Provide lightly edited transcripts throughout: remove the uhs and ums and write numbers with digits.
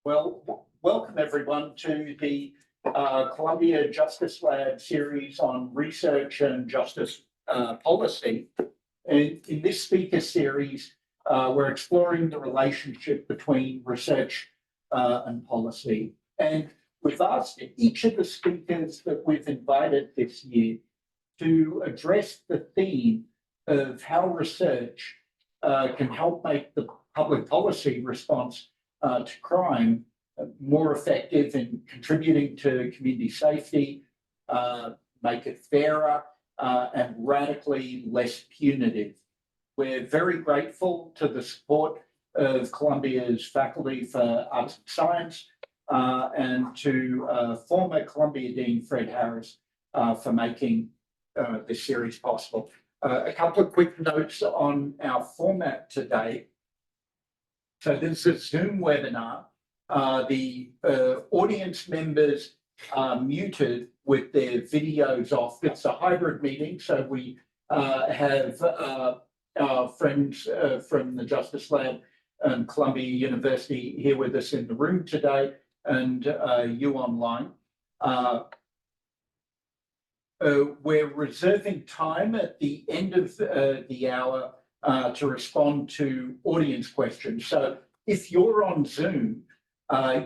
Welcome everyone to the Columbia Justice Lab series on research and justice policy. In this speaker series, we're exploring the relationship between research and policy. And we've asked each of the speakers that we've invited this year to address the theme of how research can help make the public policy response to crime more effective in contributing to community safety, make it fairer, and radically less punitive. We're very grateful to the support of Columbia's Faculty for Arts and Science and to former Columbia Dean Fred Harris for making this series possible. A couple of quick notes on our format today. So this is a Zoom webinar. The audience members are muted with their videos off. It's a hybrid meeting, so we have our friends from the Justice Lab and Columbia University here with us in the room today, and you online. We're reserving time at the end of the hour to respond to audience questions. So if you're on Zoom,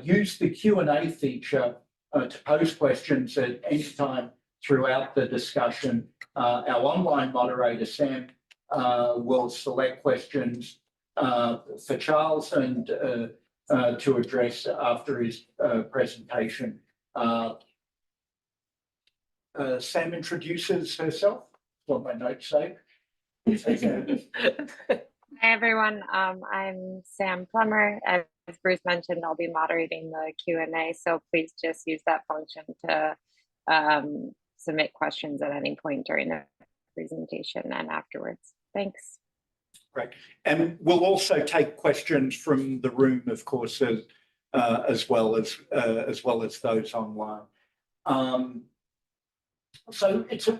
use the Q&A feature to pose questions at any time throughout the discussion. Our online moderator, Sam, will select questions for Charles and to address after his presentation. Sam introduces herself. What my notes say. Hi everyone, I'm Sam Plummer. As Bruce mentioned, I'll be moderating the Q&A, so please just use that function to submit questions at any point during the presentation and afterwards. Thanks. Great. And we'll also take questions from the room, of course, as well as those online. So it's a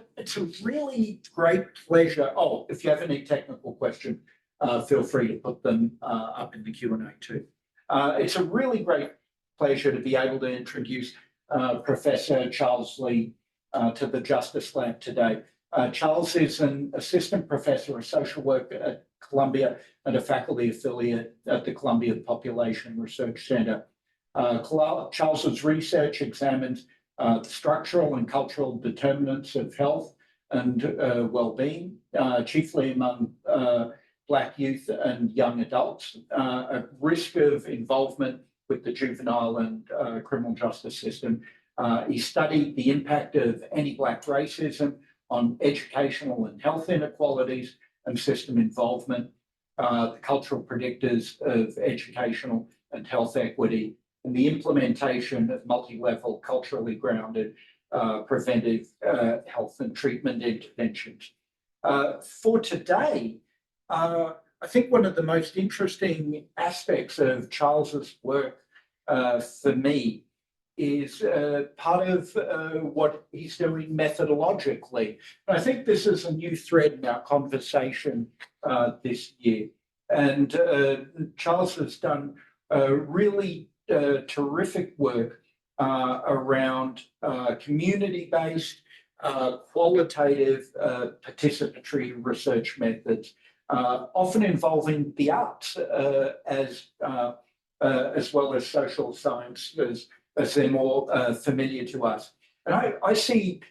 really great pleasure. Oh, if you have any technical question, feel free to put them up in the Q&A too. It's a really great pleasure to be able to introduce Professor Charles Lea to the Justice Lab today. Charles is an assistant professor of social work at Columbia and a faculty affiliate at the Columbia Population Research Center. Charles's research examines the structural and cultural determinants of health and well-being, chiefly among Black youth and young adults, at risk of involvement with the juvenile and criminal justice system. He studied the impact of anti-Black racism on educational and health inequalities and system involvement, the cultural predictors of educational and health equity, and the implementation of multi-level, culturally grounded preventive health and treatment interventions. For today, I think one of the most interesting aspects of Charles's work for me is part of what he's doing methodologically. And I think this is a new thread in our conversation this year. And Charles has done really terrific work around community-based, qualitative, participatory research methods, often involving the arts as well as social sciences, as they're more familiar to us. And I see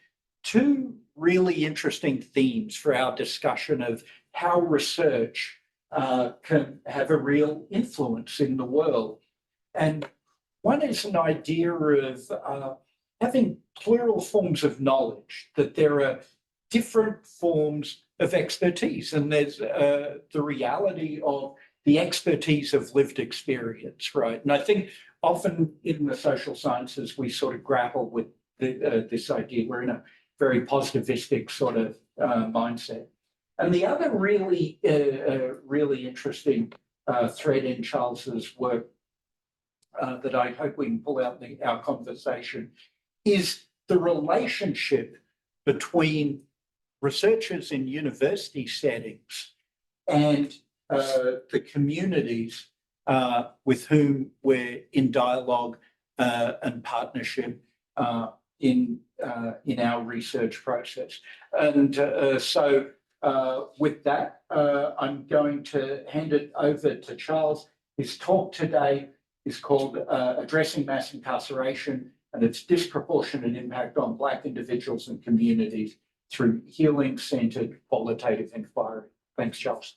two really interesting themes for our discussion of how research can have a real influence in the world. And one is an idea of having plural forms of knowledge, that there are different forms of expertise, and there's the reality of the expertise of lived experience, right? And I think often in the social sciences, we sort of grapple with this idea. We're in a very positivistic sort of mindset. And the other really, really interesting thread in Charles's work that I hope we can pull out in our conversation is the relationship between researchers in university settings and the communities with whom we're in dialogue and partnership in our research process. And so with that, I'm going to hand it over to Charles. His talk today is called Addressing Mass Incarceration and its Disproportionate Impact on Black Individuals and Communities through Healing-Centered Qualitative Inquiry. Thanks, Charles.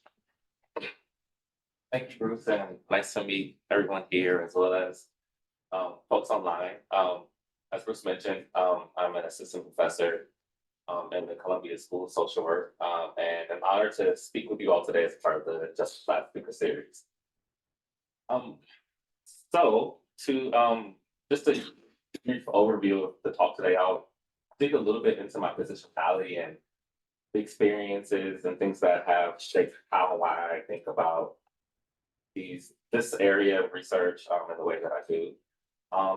Thank you, Bruce, and nice to meet everyone here as well as folks online. As Bruce mentioned, I'm an assistant professor in the Columbia School of Social Work, and I'm honored to speak with you all today as part of the Justice Lab Speaker Series. So to just a brief overview of the talk today, I'll dig a little bit into my positionality and the experiences and things that have shaped how and why I think about this area of research and the way that I do.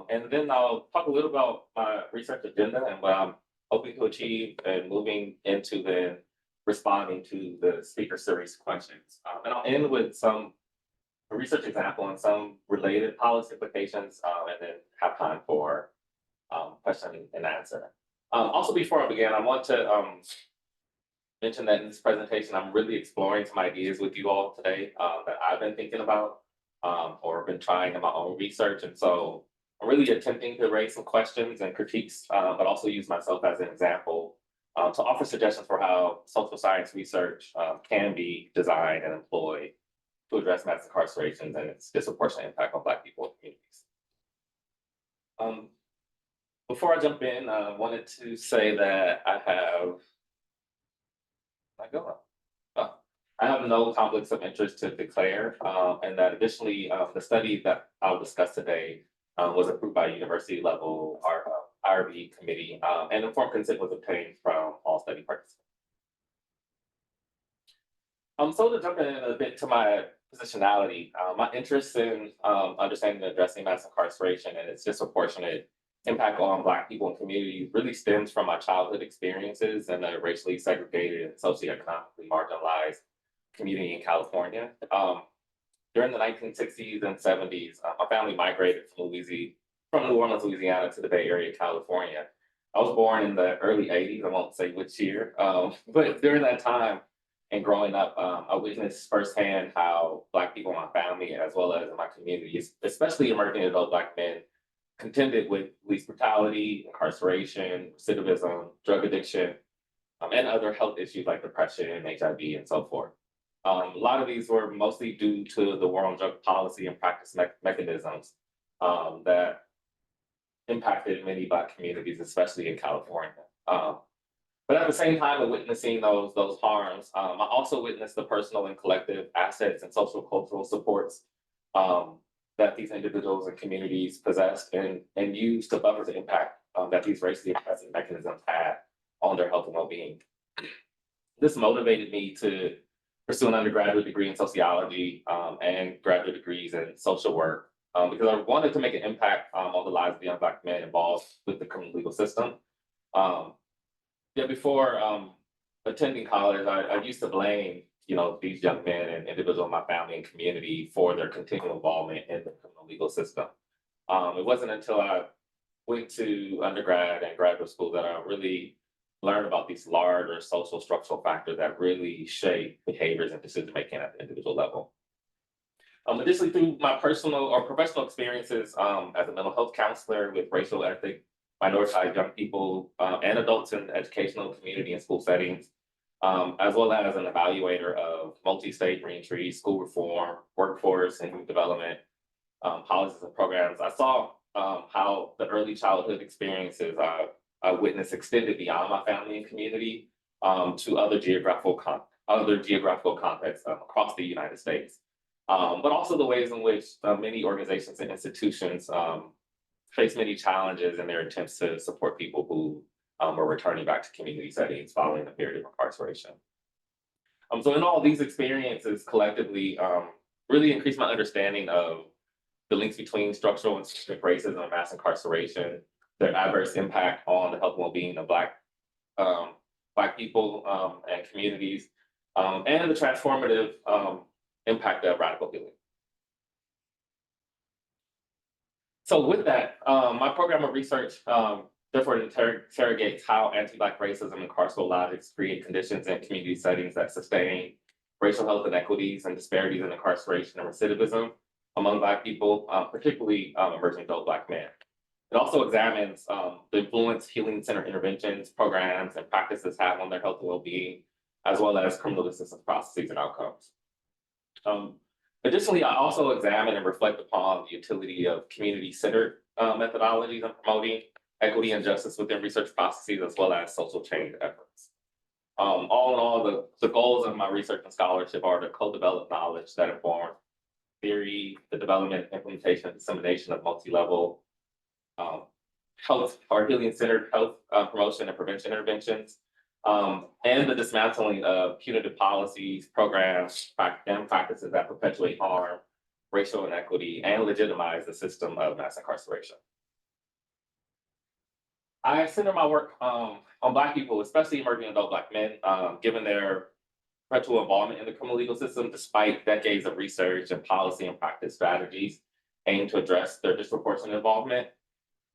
And then I'll talk a little about my research agenda and what I'm hoping to achieve and moving into then responding to the speaker series questions. And I'll end with a research example and some related policy implications, and then have time for question and answer. Also, before I begin, I want to mention that in this presentation, I'm really exploring some ideas with you all today that I've been thinking about or been trying in my own research. And so I'm really attempting to raise some questions and critiques, but also use myself as an example to offer suggestions for how social science research can be designed and employed to address mass incarceration and its disproportionate impact on Black people and communities. Before I jump in, I wanted to say that I have no conflicts of interest to declare, and that additionally, the study that I'll discuss today was approved by university level IRB committee, and informed consent was obtained from all study participants. So to jump in a bit to my positionality, my interest in understanding and addressing mass incarceration and its disproportionate impact on Black people and communities really stems from my childhood experiences in a racially segregated and socioeconomically marginalized community in California. During the 1960s and 70s, my family migrated from New Orleans, Louisiana to the Bay Area, California. I was born in the early 80s, I won't say which year, but during that time and growing up, I witnessed firsthand how Black people in my family, as well as in my communities, especially emerging adult Black men, contended with police brutality, incarceration, recidivism, drug addiction, and other health issues like depression, HIV, and so forth. A lot of these were mostly due to the war on drug policy and practice mechanisms that impacted many Black communities, especially in California. But at the same time of witnessing those harms, I also witnessed the personal and collective assets and social cultural supports that these individuals and communities possessed and used to buffer the impact that these racially oppressive mechanisms had on their health and well-being. This motivated me to pursue an undergraduate degree in sociology and graduate degrees in social work because I wanted to make an impact on the lives of the young Black men involved with the criminal legal system. Before attending college, I used to blame these young men and individuals in my family and community for their continual involvement in the criminal legal system. It wasn't until I went to undergrad and graduate school that I really learned about these larger social structural factors that really shape behaviors and decision-making at the individual level. Additionally, through my personal or professional experiences as a mental health counselor with racial, ethnic, minoritized young people and adults in the educational community and school settings, as well as an evaluator of multi-state reentry, school reform, workforce and youth development policies and programs, I saw how the early childhood experiences I witnessed extended beyond my family and community to other geographical contexts across the United States, but also the ways in which many organizations and institutions face many challenges in their attempts to support people who were returning back to community settings following a period of incarceration. So in all these experiences collectively really increased my understanding of the links between structural and systemic racism and mass incarceration, their adverse impact on the health and well-being of Black people and communities, and the transformative impact of radical healing. So with that, my program of research therefore interrogates how anti-Black racism and carceral logics create conditions in community settings that sustain racial health inequities and disparities in incarceration and recidivism among Black people, particularly emerging adult Black men. It also examines the influence healing center interventions, programs, and practices have on their health and well-being, as well as criminal justice processes and outcomes. Additionally, I also examine and reflect upon the utility of community-centered methodologies in promoting equity and justice within research processes, as well as social change efforts. All in all, the goals of my research and scholarship are to co-develop knowledge that inform theory, the development, implementation, and dissemination of multi-level health or healing-centered health promotion and prevention interventions, and the dismantling of punitive policies, programs, and practices that perpetuate harm, racial inequity, and legitimize the system of mass incarceration. I center my work on Black people, especially emerging adult Black men, given their perpetual involvement in the criminal legal system, despite decades of research and policy and practice strategies aimed to address their disproportionate involvement.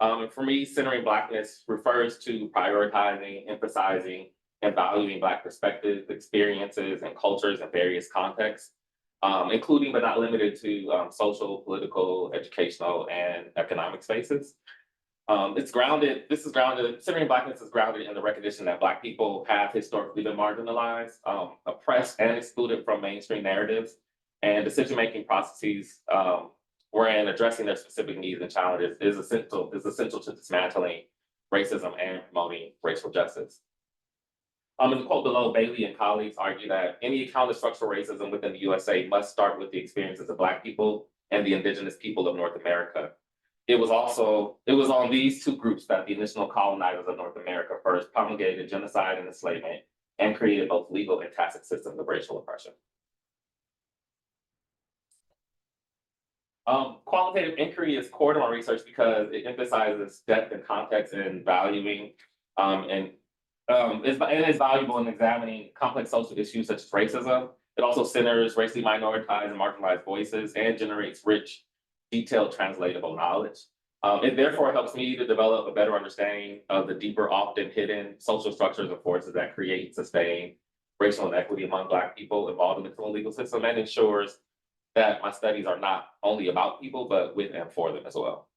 For me, centering Blackness refers to prioritizing, emphasizing, and valuing Black perspectives, experiences, and cultures in various contexts, including but not limited to social, political, educational, and economic spaces. Centering Blackness is grounded in the recognition that Black people have historically been marginalized, oppressed, and excluded from mainstream narratives and decision-making processes, wherein addressing their specific needs and challenges is essential to dismantling racism and promoting racial justice. In the quote below, Bailey and colleagues argue that any account of structural racism within the USA must start with the experiences of Black people and the indigenous people of North America. It was on these two groups that the initial colonizers of North America first promulgated genocide and enslavement and created both legal and tacit systems of racial oppression. Qualitative inquiry is core to my research because it emphasizes depth and context in valuing and is valuable in examining complex social issues such as racism. It also centers racially minoritized and marginalized voices and generates rich, detailed, translatable knowledge. It therefore helps me to develop a better understanding of the deeper, often hidden social structures and forces that create, sustain racial inequity among Black people involved in the criminal legal system, and ensures that my studies are not only about people, but with and for them as well.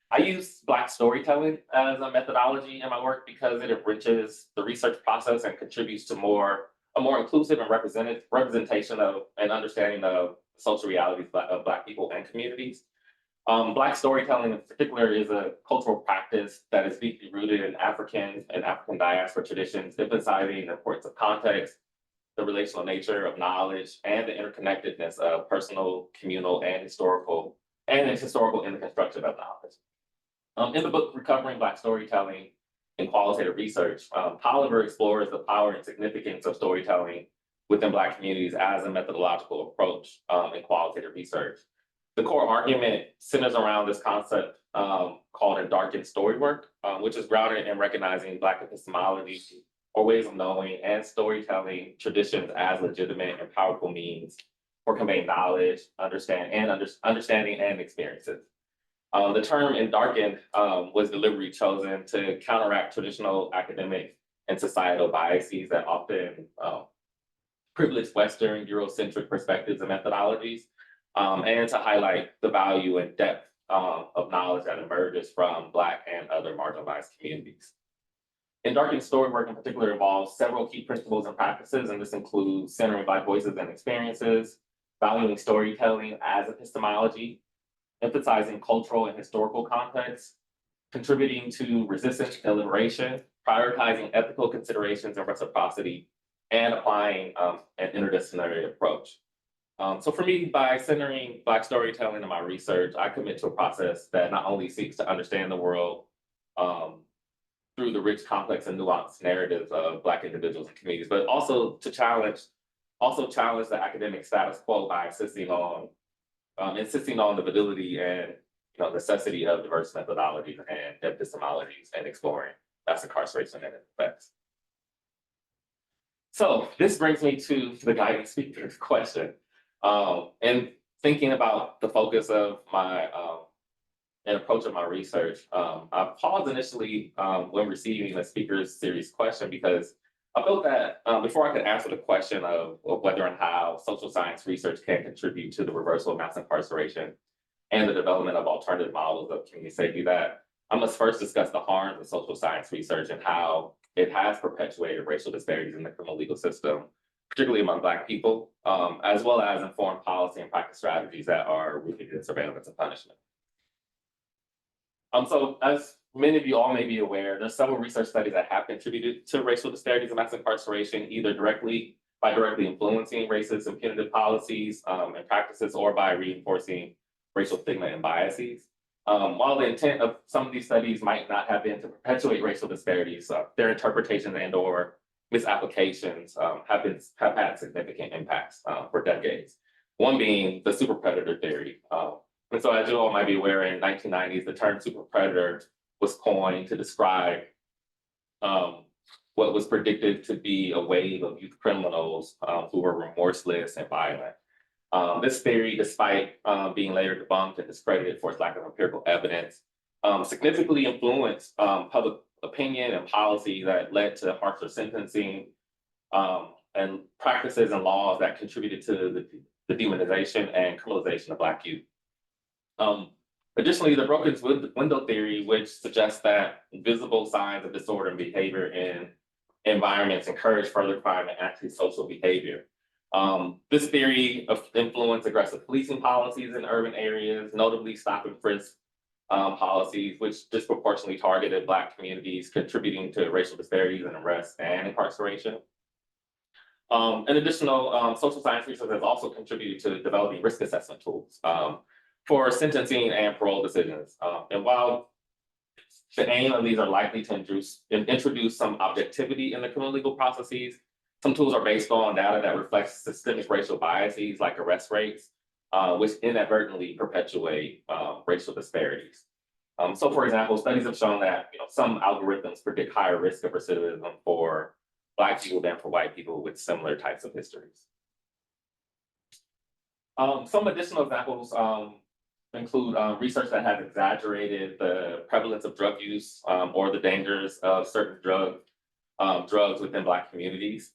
I use Black storytelling as a methodology in my work because it enriches the research process and contributes to a more inclusive and representation of and understanding of social realities of Black people and communities. Black storytelling in particular is a cultural practice that is deeply rooted in African diaspora traditions, emphasizing the importance of context, the relational nature of knowledge, and the interconnectedness of personal, communal, and historical in the construction of knowledge. In the book, Recovering Black Storytelling in Qualitative Research, Tolliver explores the power and significance of storytelling within Black communities as a methodological approach in qualitative research. The core argument centers around this concept called endarkened story work, which is grounded in recognizing Black epistemology or ways of knowing and storytelling traditions as legitimate and powerful means for conveying knowledge, understanding and experiences. The term endarkened was deliberately chosen to counteract traditional academic and societal biases that often privilege Western Eurocentric perspectives and methodologies, and to highlight the value and depth of knowledge that emerges from Black and other marginalized communities. Endarkened story work in particular involves several key principles and practices, and this includes centering Black voices and experiences, valuing storytelling as epistemology, emphasizing cultural and historical context, contributing to resistance and liberation, prioritizing ethical considerations and reciprocity, and applying an interdisciplinary approach. So for me, by centering Black storytelling in my research, I commit to a process that not only seeks to understand the world through the rich, complex, and nuanced narratives of Black individuals and communities, but also to challenge the academic status quo by insisting on the validity and necessity of diverse methodologies and epistemologies and exploring mass incarceration and its effects. So this brings me to the guiding speaker's question. And thinking about the focus of my and approach of my research, I paused initially when receiving the speakers series question because I felt that before I could answer the question of whether and how social science research can contribute to the reversal of mass incarceration and the development of alternative models of community safety, that I must first discuss the harms of social science research and how it has perpetuated racial disparities in the criminal legal system, particularly among Black people, as well as inform policy and practice strategies that are rooted in surveillance and punishment. So as many of you all may be aware, there's several research studies that have contributed to racial disparities in mass incarceration, either directly influencing racist and punitive policies and practices, or by reinforcing racial stigma and biases. While the intent of some of these studies might not have been to perpetuate racial disparities, their interpretations and/or misapplications have had significant impacts for decades. One being the super predator theory. And so, as you all might be aware, in the 1990s, the term super predator was coined to describe what was predicted to be a wave of youth criminals who were remorseless and violent. This theory, despite being later debunked and discredited for its lack of empirical evidence, significantly influenced public opinion and policy that led to harsher sentencing and practices and laws that contributed to the demonization and criminalization of Black youth. Additionally, the broken window theory, which suggests that visible signs of disorder and behavior in environments encourage further crime and antisocial behavior. This theory of influence aggressive policing policies in urban areas, notably stop and frisk policies, which disproportionately targeted Black communities, contributing to racial disparities in arrests and incarceration. In additional, social science research has also contributed to developing risk assessment tools for sentencing and parole decisions. And while the aim of these are likely to introduce some objectivity in the criminal legal processes, some tools are based on data that reflects systemic racial biases like arrest rates, which inadvertently perpetuate racial disparities. So for example, studies have shown that some algorithms predict higher risk of recidivism for Black people than for white people with similar types of histories. Some additional examples include research that has exaggerated the prevalence of drug use or the dangers of certain drugs within Black communities.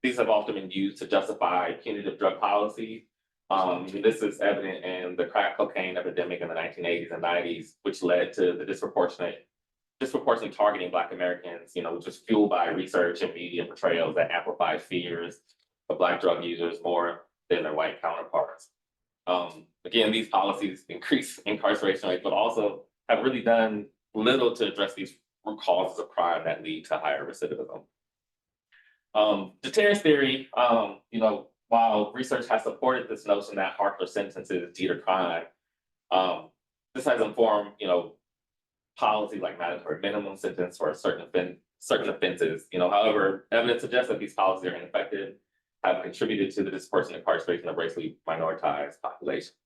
These have often been used to justify punitive drug policy. This is evident in the crack cocaine epidemic in the 1980s and 90s, which led to the disproportionate targeting Black Americans, which was fueled by research and media portrayals that amplified fears of Black drug users more than their white counterparts. Again, these policies increase incarceration rates, but also have really done little to address these root causes of crime that lead to higher recidivism. Deterrence theory, while research has supported this notion that harsher sentences deter crime, this has informed, policies like mandatory minimum sentence for certain offenses. However, evidence suggests that these policies are ineffective, have contributed to the disproportionate incarceration of racially minoritized populations.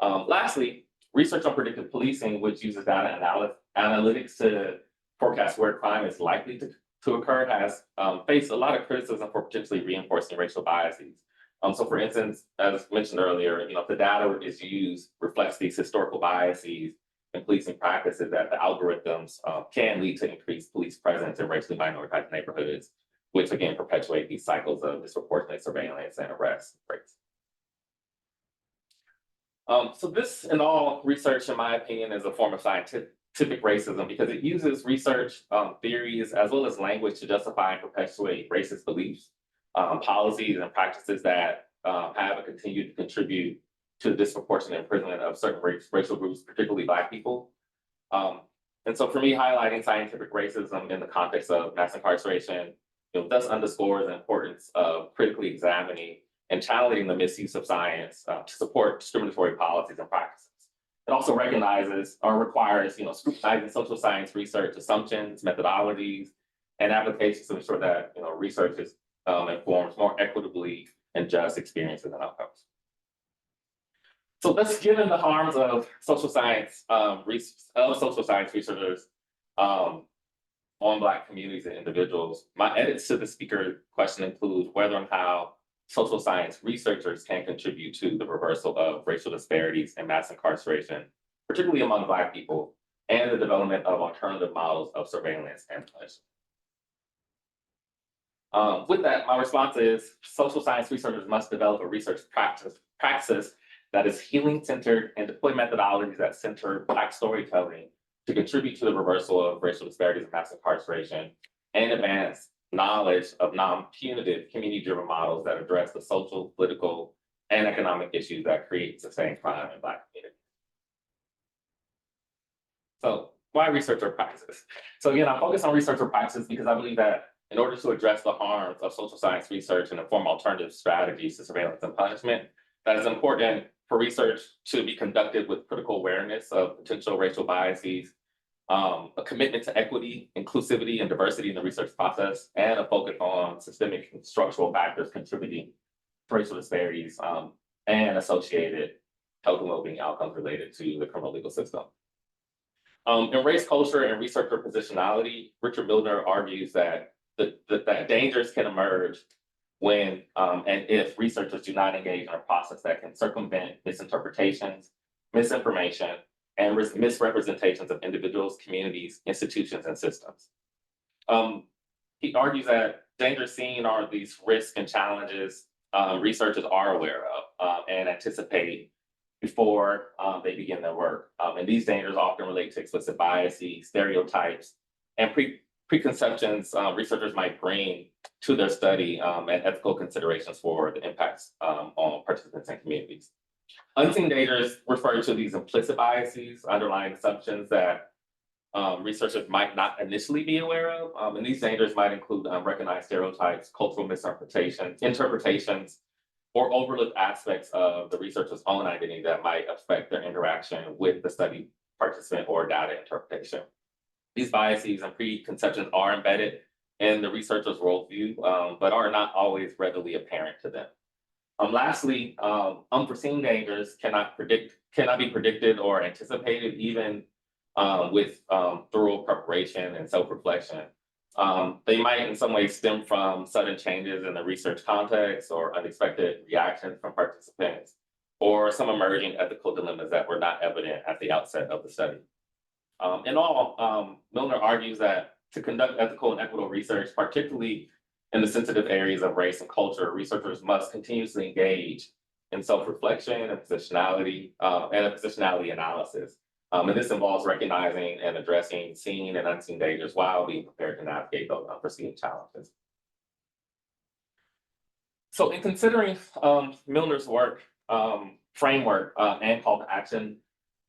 Lastly, research on predictive policing, which uses data analytics to forecast where crime is likely to occur, has faced a lot of criticism for potentially reinforcing racial biases. So for instance, as mentioned earlier, if the data is used reflects these historical biases and policing practices, that the algorithms can lead to increased police presence in racially minoritized neighborhoods, which again perpetuate these cycles of disproportionate surveillance and arrest rates. So this, in all, research, in my opinion, is a form of scientific racism because it uses research, theories, as well as language to justify and perpetuate racist beliefs, policies, and practices that have continued to contribute to the disproportionate imprisonment of certain racial groups, particularly Black people. And so for me, highlighting scientific racism in the context of mass incarceration, thus underscores the importance of critically examining and challenging the misuse of science to support discriminatory policies and practices. It also recognizes or requires, scrutinizing social science research assumptions, methodologies, and applications to ensure that, research is informs more equitably and just experiences and outcomes. So thus, given the harms of social science researchers on Black communities and individuals, my edits to the speaker question include whether and how social science researchers can contribute to the reversal of racial disparities and mass incarceration, particularly among Black people, and the development of alternative models of surveillance and punishment. With that, my response is social science researchers must develop a research praxis that is healing-centered and deploy methodologies that center Black storytelling to contribute to the reversal of racial disparities and mass incarceration, and advance knowledge of non-punitive community-driven models that address the social, political, and economic issues that create sustained crime in Black communities. So why research or praxis? So again, I focus on research or praxis because I believe that in order to address the harms of social science research and inform alternative strategies to surveillance and punishment, that it's important for research to be conducted with critical awareness of potential racial biases, a commitment to equity, inclusivity, and diversity in the research process, and a focus on systemic and structural factors contributing to racial disparities and associated health and well-being outcomes related to the criminal legal system. In Race, Culture, and Researcher Positionality, Richard Milner argues that that dangers can emerge when and if researchers do not engage in a process that can circumvent misinterpretations, misinformation, and misrepresentations of individuals, communities, institutions, and systems. He argues that dangers seen are these risks and challenges researchers are aware of and anticipate before they begin their work. And these dangers often relate to explicit biases, stereotypes, and preconceptions researchers might bring to their study and ethical considerations for the impacts on participants and communities. Unseen dangers refer to these implicit biases, underlying assumptions that researchers might not initially be aware of. And these dangers might include unrecognized stereotypes, cultural interpretations, or overlooked aspects of the researcher's own identity that might affect their interaction with the study participant or data interpretation. These biases and preconceptions are embedded in the researcher's worldview, but are not always readily apparent to them. Lastly, unforeseen dangers cannot be predicted or anticipated, even with thorough preparation and self-reflection. They might in some ways stem from sudden changes in the research context or unexpected reactions from participants, or some emerging ethical dilemmas that were not evident at the outset of the study. In all, Milner argues that to conduct ethical and equitable research, particularly in the sensitive areas of race and culture, researchers must continuously engage in self-reflection and positionality analysis. And this involves recognizing and addressing seen and unseen dangers while being prepared to navigate those unforeseen challenges. So in considering Milner's work, framework, and call to action,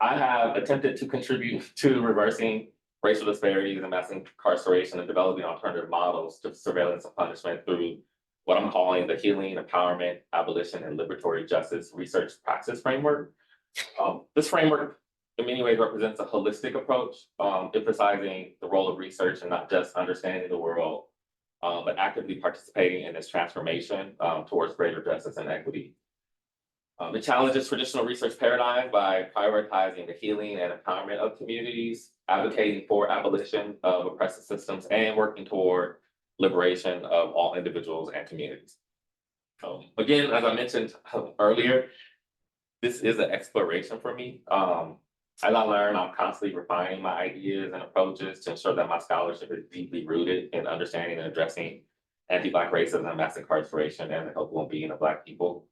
I have attempted to contribute to reversing racial disparities and mass incarceration and developing alternative models to surveillance and punishment through what I'm calling the Healing, Empowerment, Abolition, and Liberatory Justice Research Praxis Framework. This framework in many ways represents a holistic approach, emphasizing the role of research and not just understanding the world, but actively participating in its transformation towards greater justice and equity. It challenges traditional research paradigm by prioritizing the healing and empowerment of communities, advocating for abolition of oppressive systems, and working toward liberation of all individuals and communities. Again, as I mentioned earlier, this is an exploration for me. As I learn, I'm constantly refining my ideas and approaches to ensure that my scholarship is deeply rooted in understanding and addressing anti-Black racism, mass incarceration, and the health and well-being of Black people.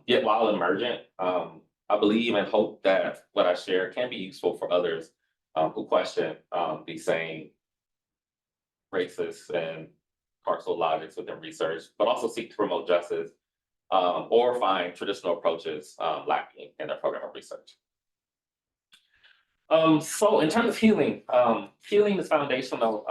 Yet while emergent, I believe and hope that what I share can be useful for others who question these same racist and carceral logics within research, but also seek to promote justice or find traditional approaches lacking in their program of research. So in terms of healing, healing is a foundational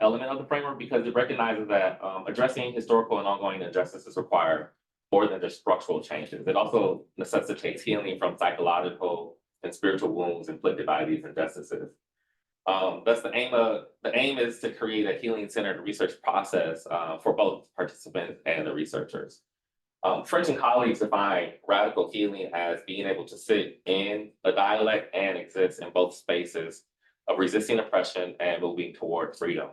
element of the framework because it recognizes that addressing historical and ongoing injustices require more than just structural changes. It also necessitates healing from psychological and spiritual wounds inflicted by these injustices. Thus, the aim is to create a healing-centered research process for both participants and the researchers. French and colleagues define radical healing as being able to sit in a dialect and exist in both spaces of resisting oppression and moving toward freedom.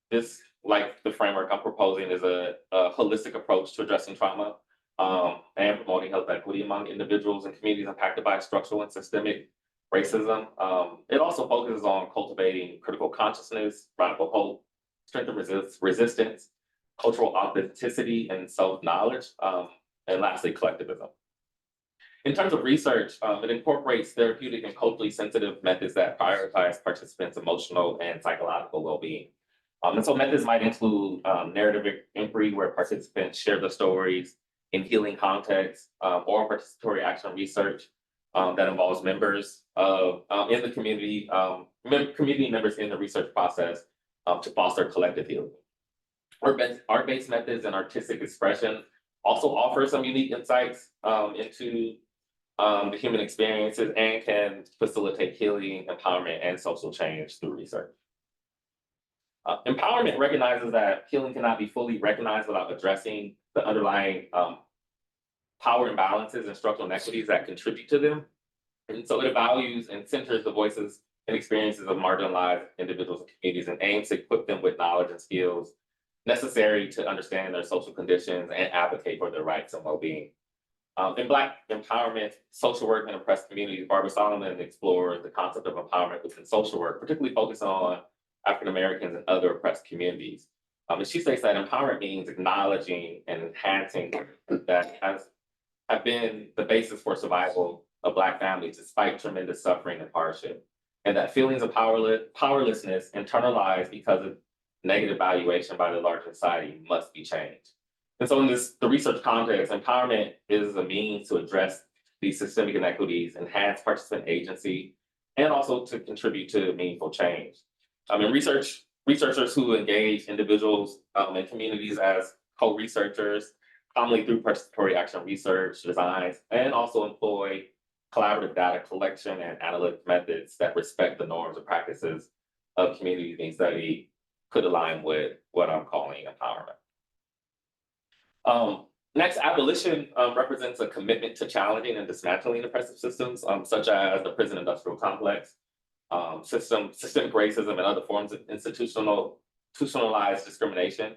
This like the framework I'm proposing, is a holistic approach to addressing trauma and promoting health equity among individuals and communities impacted by structural and systemic racism. It also focuses on cultivating critical consciousness, radical hope, strength and resistance, cultural authenticity, and self-knowledge, and lastly, collectivism. In terms of research, it incorporates therapeutic and culturally sensitive methods that prioritize participants' emotional and psychological well-being. And so methods might include narrative inquiry, where participants share their stories in healing contexts, or participatory action research that involves members of in the community, community members in the research process to foster collective healing. Art-based methods and artistic expression also offer some unique insights into the human experiences and can facilitate healing, empowerment, and social change through research. Empowerment recognizes that healing cannot be fully recognized without addressing the underlying power imbalances and structural inequities that contribute to them. And so it values and centers the voices and experiences of marginalized individuals and communities and aims to equip them with knowledge and skills necessary to understand their social conditions and advocate for their rights and well-being. In Black empowerment, social work, and oppressed communities, Barbara Solomon explores the concept of empowerment within social work, particularly focused on African Americans and other oppressed communities. And she states that empowerment means acknowledging and enhancing that have been the basis for survival of Black families despite tremendous suffering and hardship, and that feelings of powerlessness internalized because of negative valuation by the larger society must be changed. And so in the research context, empowerment is a means to address these systemic inequities, enhance participant agency, and also to contribute to meaningful change. Researchers who engage individuals and communities as co-researchers, commonly through participatory action research designs, and also employ collaborative data collection and analytic methods that respect the norms and practices of communities being studied, could align with what I'm calling empowerment. Next, abolition represents a commitment to challenging and dismantling oppressive systems, such as the prison industrial complex, systemic racism, and other forms of institutionalized discrimination.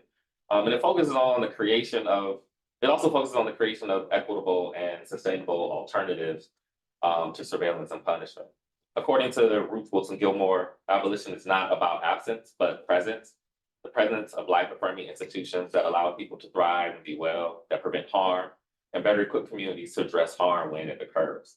And it also focuses on the creation of equitable and sustainable alternatives to surveillance and punishment. According to Ruth Wilson Gilmore, abolition is not about absence, but presence. The presence of life-affirming institutions that allow people to thrive and be well, that prevent harm, and better equip communities to address harm when it occurs.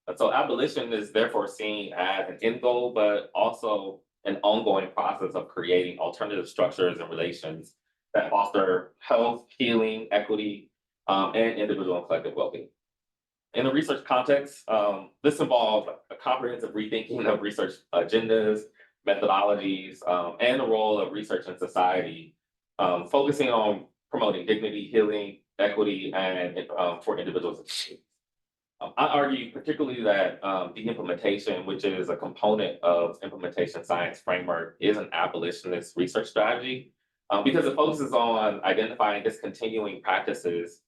And so abolition is therefore seen as an end goal, but also an ongoing process of creating alternative structures and relations that foster health, healing, equity, and individual and collective well-being. In the research context, this involved a comprehensive rethinking of research agendas, methodologies, and the role of research in society, focusing on promoting dignity, healing, equity, and for individuals and communities. I argue particularly that the implementation, which is a component of implementation science framework, is an abolitionist research strategy because it focuses on identifying discontinuing practices,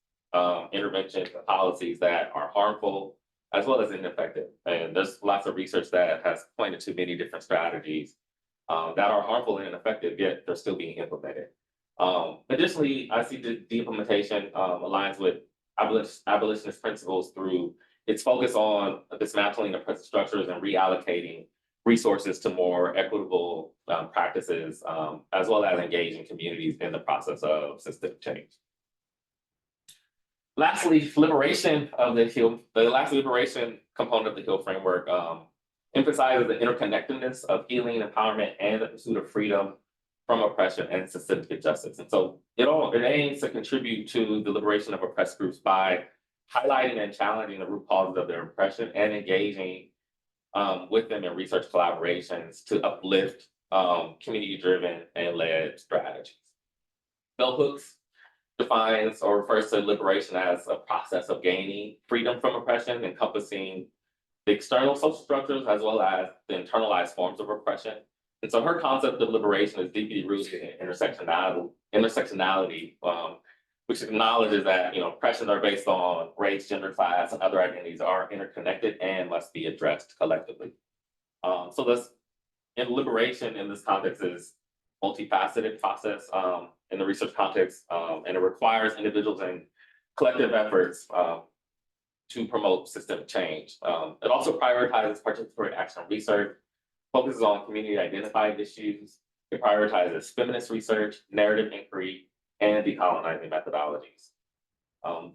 interventions, and policies that are harmful as well as ineffective. And there's lots of research that has pointed to many different strategies that are harmful and ineffective, yet they're still being implemented. Additionally, I see the implementation aligns with abolitionist principles through its focus on dismantling oppressive structures and reallocating resources to more equitable practices, as well as engaging communities in the process of systemic change. Lastly, liberation of the last liberation component of the HEAL framework emphasizes the interconnectedness of healing, empowerment, and the pursuit of freedom from oppression and systemic injustice. And so it aims to contribute to the liberation of oppressed groups by highlighting and challenging the root causes of their oppression and engaging with them in research collaborations to uplift community-driven and led strategies. Bell Hooks defines or refers to liberation as a process of gaining freedom from oppression, encompassing the external social structures as well as the internalized forms of oppression. And so her concept of liberation is deeply rooted in intersectionality, which acknowledges that oppressions are based on race, gender, class, and other identities are interconnected and must be addressed collectively. So this liberation in this context is multifaceted process in the research context, and it requires individuals and collective efforts to promote systemic change. It also prioritizes participatory action research, focuses on community identified issues. It prioritizes feminist research, narrative inquiry, and decolonizing methodologies.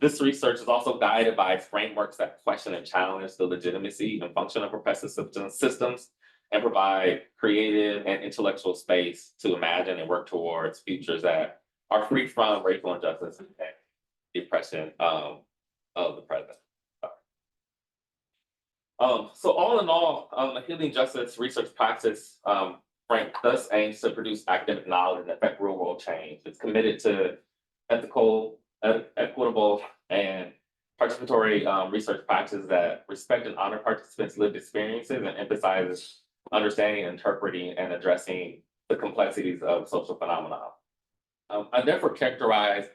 This research is also guided by frameworks that question and challenge the legitimacy and function of oppressive systems and provide creative and intellectual space to imagine and work towards futures that are free from racial injustice and the oppression of the present. So all in all, the healing justice research practice framework thus aims to produce academic knowledge and affect real world change. It's committed to ethical, equitable, and participatory research practices that respect and honor participants' lived experiences and emphasizes understanding, interpreting, and addressing the complexities of social phenomena. I therefore characterize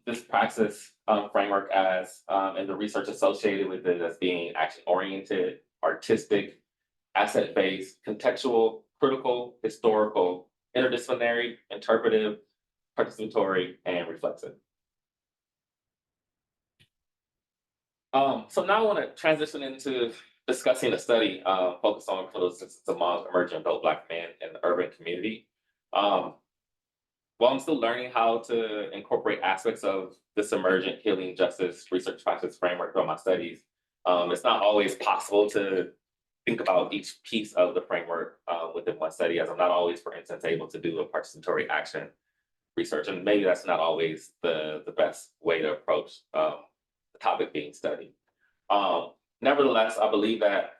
this praxis framework as, and the research associated with it as being action-oriented, artistic, asset-based, contextual, critical, historical, interdisciplinary, interpretive, participatory, and reflexive. So now I want to transition into discussing a study focused on criminal justice among emerging adult Black men in the urban community. While I'm still learning how to incorporate aspects of this emergent healing justice research practice framework through my studies, it's not always possible to think about each piece of the framework within one study, as I'm not always, for instance, able to do a participatory action research, and maybe that's not always the best way to approach the topic being studied. Nevertheless, I believe that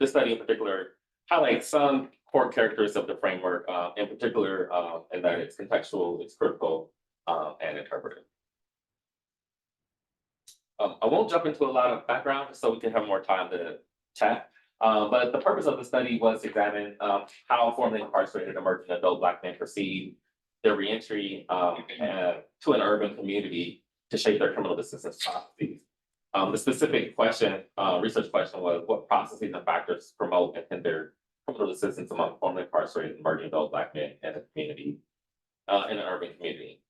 this study in particular highlights some core characteristics of the framework, in particular, in that it's contextual, it's critical, and interpretive. I won't jump into a lot of background so we can have more time to chat. But the purpose of the study was to examine how formerly incarcerated emerging adult Black men perceive their reentry to an urban community to shape their criminal justice processes. The specific question, research question, was what processes and factors promote and hinder criminal justice among formerly incarcerated emerging adult Black men in a community, in an urban community.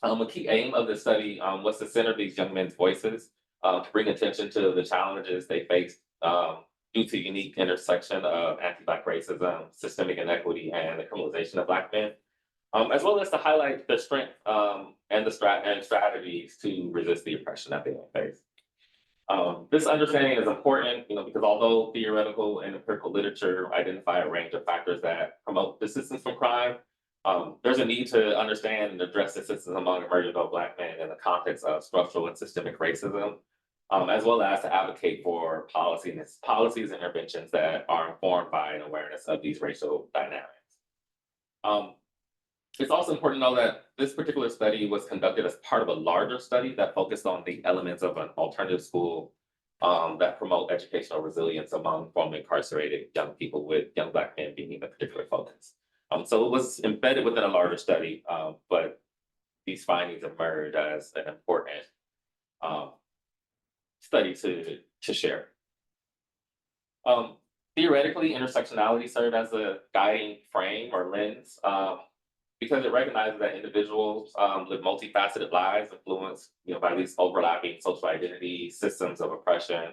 A key aim of the study was to center these young men's voices, to bring attention to the challenges they face due to the unique intersection of anti-Black racism, systemic inequity, and the criminalization of Black men, as well as to highlight their strength and strategies to resist the oppression that they face. This understanding is important, because although theoretical and empirical literature identify a range of factors that promote desistance from crime, there's a need to understand and address desistance among emerging adult Black men in the context of structural and systemic racism, as well as to advocate for policies and interventions that are informed by an awareness of these racial dynamics. It's also important to know that this particular study was conducted as part of a larger study that focused on the elements of an alternative school that promote educational resilience among formerly incarcerated young people, with young Black men being a particular focus. So it was embedded within a larger study, but these findings emerged as an important study to share. Theoretically, intersectionality served as a guiding frame or lens, because it recognizes that individuals live multifaceted lives influenced by these overlapping social identity systems of oppression,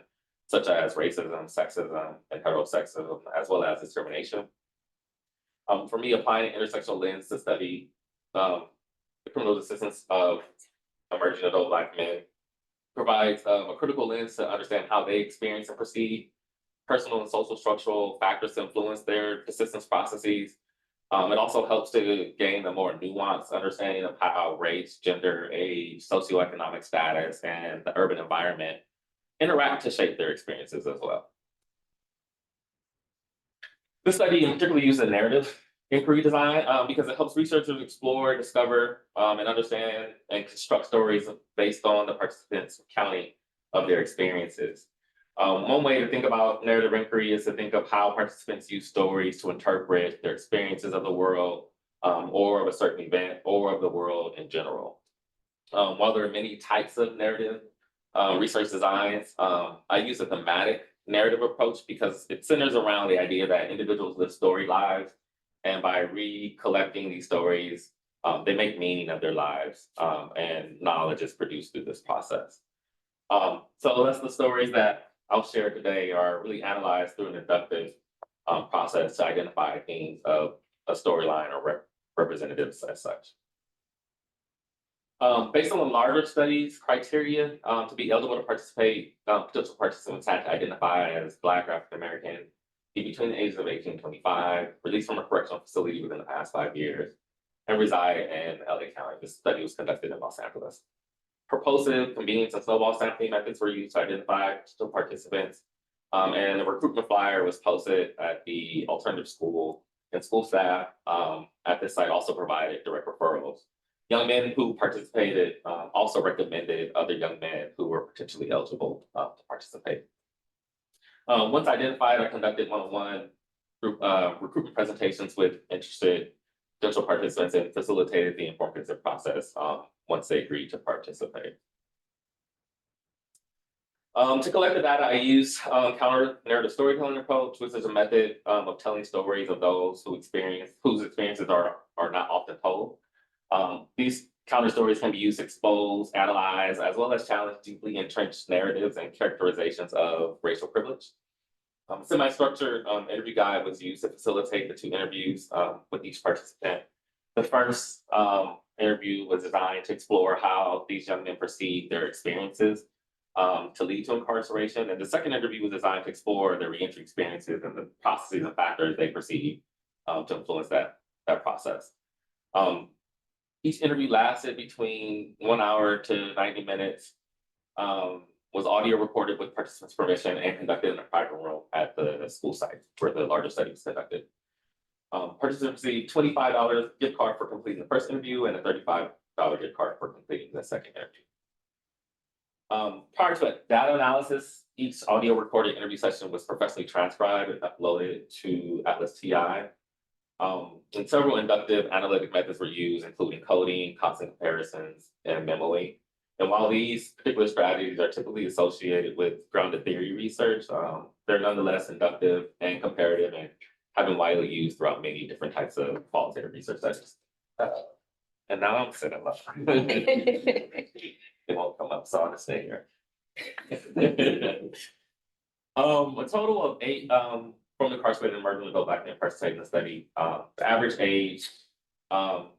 such as racism, sexism, and heterosexism, as well as discrimination. For me, applying an intersectional lens to study the criminal justice of emerging adult Black men provides a critical lens to understand how they experience and perceive personal and social structural factors to influence their persistence processes. It also helps to gain a more nuanced understanding of how race, gender, age, socioeconomic status, and the urban environment interact to shape their experiences as well. This study particularly uses a narrative inquiry design because it helps researchers explore, discover, and understand and construct stories based on the participants' recounting of their experiences. One way to think about narrative inquiry is to think of how participants use stories to interpret their experiences of the world, or of a certain event, or of the world in general. While there are many types of narrative research designs, I use a thematic narrative approach because it centers around the idea that individuals live story lives And by recollecting these stories, they make meaning of their lives, and knowledge is produced through this process. So that's the stories that I'll share today are really analyzed through an inductive process to identify themes of a storyline or representatives as such. Based on the larger studies criteria, to be eligible to participate, potential participants had to identify as Black or African American, be between the ages of 18 and 25, released from a correctional facility within the past 5 years, and reside in LA County. This study was conducted in Los Angeles. Propulsive, convenience, and snowball sampling methods were used to identify potential participants. And the recruitment flyer was posted at the alternative school, and school staff at this site also provided direct referrals. Young men who participated also recommended other young men who were potentially eligible to participate. Once identified, I conducted one-on-one group recruitment presentations with interested potential participants and facilitated the informed consent process once they agreed to participate. To collect the data, I use counter-narrative storytelling approach, which is a method of telling stories of those whose experiences are not often told. These counter stories can be used to expose, analyze, as well as challenge deeply entrenched narratives and characterizations of racial privilege. Semi-structured interview guide was used to facilitate the 2 interviews with each participant. The first interview was designed to explore how these young men perceive their experiences to lead to incarceration. And the second interview was designed to explore their reentry experiences and the processes and factors they perceive to influence that process. Each interview lasted between 1 hour to 90 minutes, was audio recorded with participants' permission and conducted in a private room at the school site where the larger study was conducted. Participants received $25 gift card for completing the first interview and a $35 gift card for completing the second interview. Prior to a data analysis, each audio recorded interview session was professionally transcribed and uploaded to Atlas TI. And several inductive analytic methods were used, including coding, constant comparisons, and memoing. And while these particular strategies are typically associated with grounded theory research, they're nonetheless inductive and comparative and have been widely used throughout many different types of qualitative research studies. And now I'm sitting up. It won't come up, so I'll just stay here. A total of 8 from the incarcerated and emerging adult Black men participated in the study. The average age of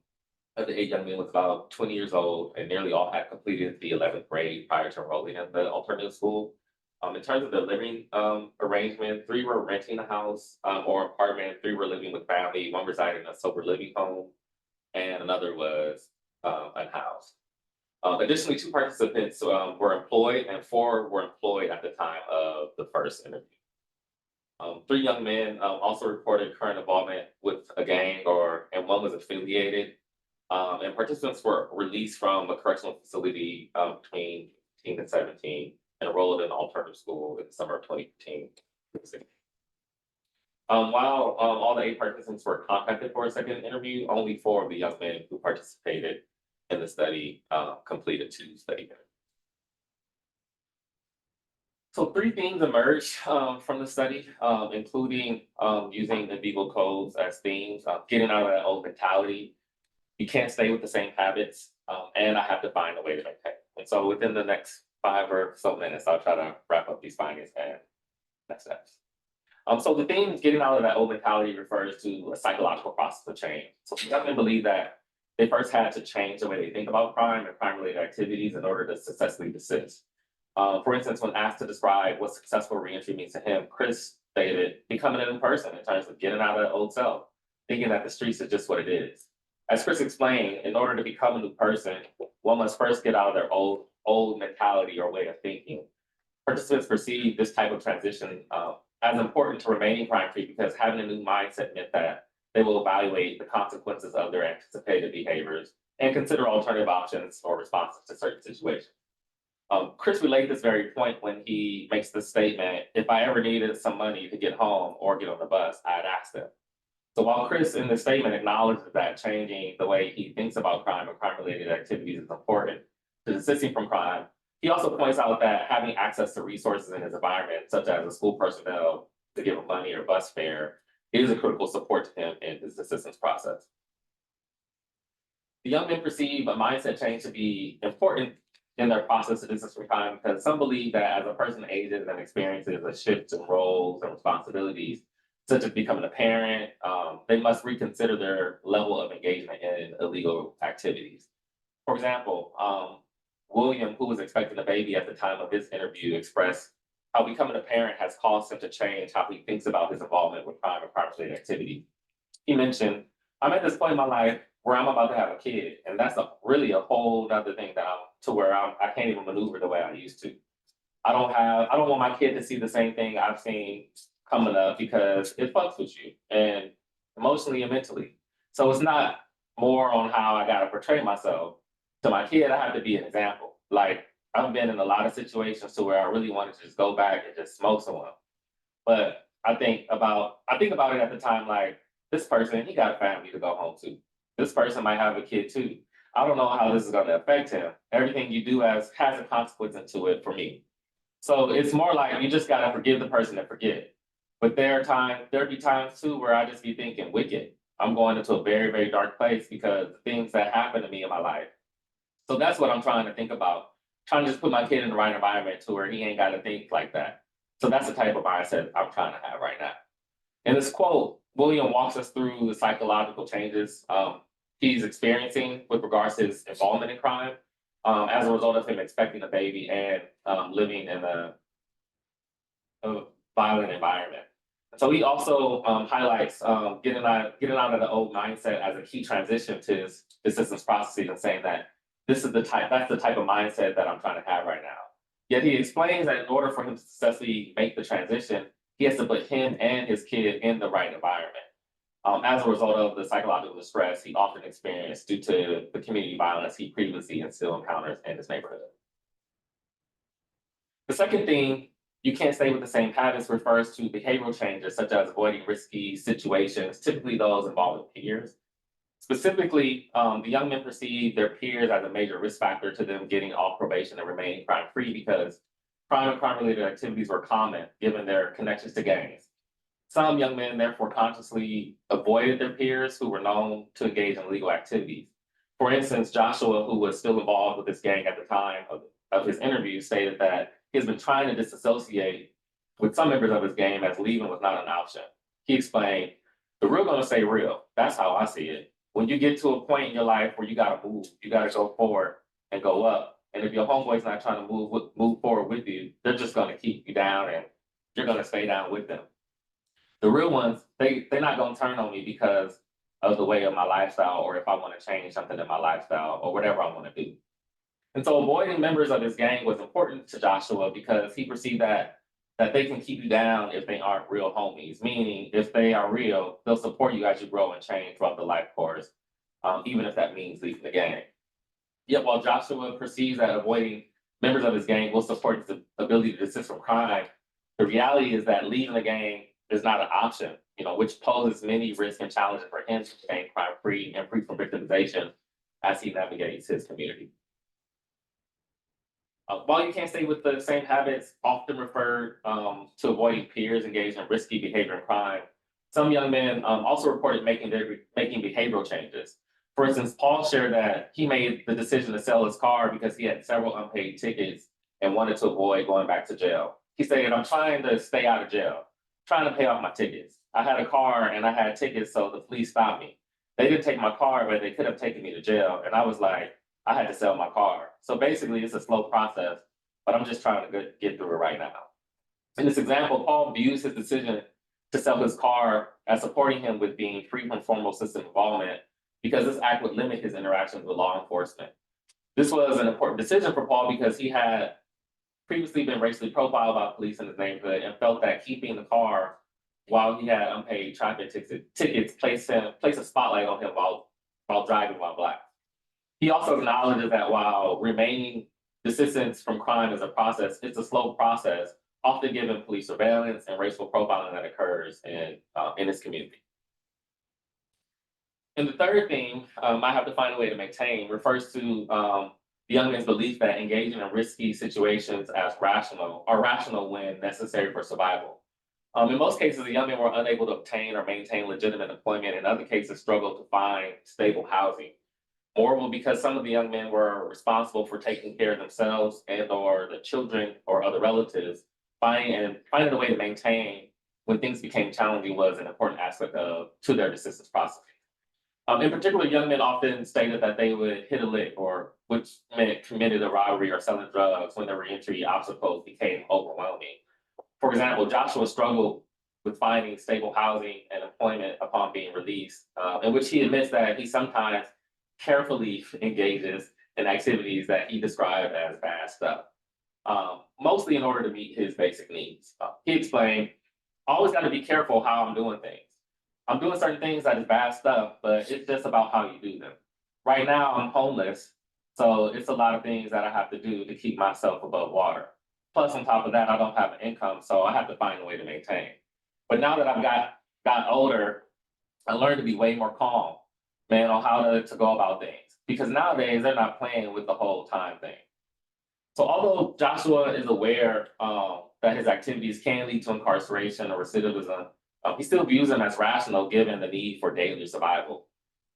the 8 young men was about 20 years old, and nearly all had completed the 11th grade prior to enrolling in the alternative school. In terms of the living arrangement, 3 were renting a house or apartment, 3 were living with family, 1 resided in a sober living home, and another was unhoused. Additionally, 2 participants were employed and 4 were employed at the time of the first interview. 3 young men also reported current involvement with a gang and 1 was affiliated. And participants were released from a correctional facility between 15 and 17 and enrolled in an alternative school in the summer of 2015. While all the 8 participants were contacted for a second interview, only 4 of the young men who participated in the study completed 2 study interviews. So 3 themes emerged from the study, including using in vivo codes as themes, getting out of that old mentality. You can't stay with the same habits, and I have to find a way to make pay. And so within the next 5 or so minutes, I'll try to wrap up these findings and next steps. So the theme getting out of that old mentality refers to a psychological process of change. So we definitely believe that they first had to change the way they think about crime and crime-related activities in order to successfully desist. For instance, when asked to describe what successful reentry means to him, Chris stated becoming a new person in terms of getting out of that old self, thinking that the streets is just what it is. As Chris explained, in order to become a new person, one must first get out of their old mentality or way of thinking. Participants perceive this type of transition as important to remaining crime-free because having a new mindset meant that they will evaluate the consequences of their anticipated behaviors and consider alternative options or responses to certain situations. Chris related this very point when he makes the statement, if I ever needed some money to get home or get on the bus, I'd ask them. So while Chris in this statement acknowledges that changing the way he thinks about crime and crime-related activities is important to desisting from crime, he also points out that having access to resources in his environment, such as a school personnel to give him money or bus fare, is a critical support to him in his assistance process. The young men perceive a mindset change to be important in their process of distance from crime because some believe that as a person ages and experiences a shift in roles and responsibilities, such as becoming a parent, they must reconsider their level of engagement in illegal activities. For example, William, who was expecting a baby at the time of his interview, expressed how becoming a parent has caused him to change how he thinks about his involvement with crime and crime-related activity. He mentioned, "I'm at this point in my life where I'm about to have a kid, and that's really a whole other thing that I can't even maneuver the way I used to. I don't want my kid to see the same thing I've seen coming up because it fucks with you and emotionally and mentally. So it's not more on how I gotta portray myself. To my kid, I have to be an example. Like I've been in a lot of situations to where I really wanted to just go back and just smoke someone. But I think about it at the time, like this person, he got a family to go home to. This person might have a kid too. I don't know how this is going to affect him. Everything you do has a consequence into it for me. So it's more like you just got to forgive the person and forget. But there'll be times too where I just be thinking, wicked, I'm going into a very, very dark place because the things that happen to me in my life. So that's what I'm trying to think about. Trying to just put my kid in the right environment to where he ain't got to think like that. So that's the type of mindset I'm trying to have right now. In this quote, William walks us through the psychological changes he's experiencing with regards to his involvement in crime as a result of him expecting a baby and living in a violent environment. So he also highlights getting out of the old mindset as a key transition to his assistance processes and saying that that's the type of mindset that I'm trying to have right now. Yet he explains that in order for him to successfully make the transition, he has to put him and his kid in the right environment. As a result of the psychological distress he often experienced due to the community violence he previously and still encounters in his neighborhood. The second thing, you can't stay with the same habits, refers to behavioral changes such as avoiding risky situations, typically those involving peers. Specifically, the young men perceive their peers as a major risk factor to them getting off probation and remaining crime-free because crime and crime-related activities were common given their connections to gangs. Some young men therefore consciously avoided their peers who were known to engage in illegal activities. For instance, Joshua, who was still involved with this gang at the time of his interview, stated that he's been trying to disassociate with some members of his gang as leaving was not an option. He explained, "The real gonna stay real. That's how I see it. When you get to a point in your life where you gotta move, you gotta go forward and go up. And if your homeboy's not trying to move forward with you, they're just gonna keep you down and you're gonna stay down with them. The real ones, they're not gonna turn on me because of the way of my lifestyle or if I want to change something in my lifestyle or whatever I want to do." And so avoiding members of his gang was important to Joshua because he perceived that they can keep you down if they aren't real homies, meaning if they are real, they'll support you as you grow and change throughout the life course, even if that means leaving the gang. Yet while Joshua perceives that avoiding members of his gang will support his ability to desist from crime, the reality is that leaving the gang is not an option, which poses many risks and challenges for him to remain crime-free and free from victimization as he navigates his community. While you can't stay with the same habits often referred to avoiding peers engaged in risky behavior and crime, some young men also reported making behavioral changes. For instance, Paul shared that he made the decision to sell his car because he had several unpaid tickets and wanted to avoid going back to jail. He stated, "I'm trying to stay out of jail, trying to pay off my tickets. I had a car and I had tickets, so the police stopped me. They didn't take my car, but they could have taken me to jail. And I was like, I had to sell my car." So basically, it's a slow process, but I'm just trying to get through it right now. In this example, Paul views his decision to sell his car as supporting him with being free from formal system involvement because this act would limit his interactions with law enforcement. This was an important decision for Paul because he had previously been racially profiled by police in his neighborhood and felt that keeping the car while he had unpaid traffic tickets placed a spotlight on him while driving while Black. He also acknowledges that while remaining desistance from crime is a process, it's a slow process, often given police surveillance and racial profiling that occurs in his community. And the third theme, I have to find a way to maintain, refers to the young man's belief that engaging in risky situations are rational when necessary for survival. In most cases, the young men were unable to obtain or maintain legitimate employment. In other cases, struggled to find stable housing. Moreover, because some of the young men were responsible for taking care of themselves and or the children or other relatives, finding a way to maintain when things became challenging was an important aspect to their assistance process. In particular, young men often stated that they would hit a lick, or which meant committed a robbery or selling drugs when their reentry obstacles became overwhelming. For example, Joshua struggled with finding stable housing and employment upon being released, in which he admits that he sometimes carefully engages in activities that he described as bad stuff, mostly in order to meet his basic needs. He explained, always got to be careful how I'm doing things. I'm doing certain things that is bad stuff, but it's just about how you do them. Right now, I'm homeless, so it's a lot of things that I have to do to keep myself above water. Plus, on top of that, I don't have an income, so I have to find a way to maintain. But now that I've got older, I learned to be way more calm, man, on how to go about things. Because nowadays, they're not playing with the whole time thing. So although Joshua is aware that his activities can lead to incarceration or recidivism, he still views them as rational given the need for daily survival.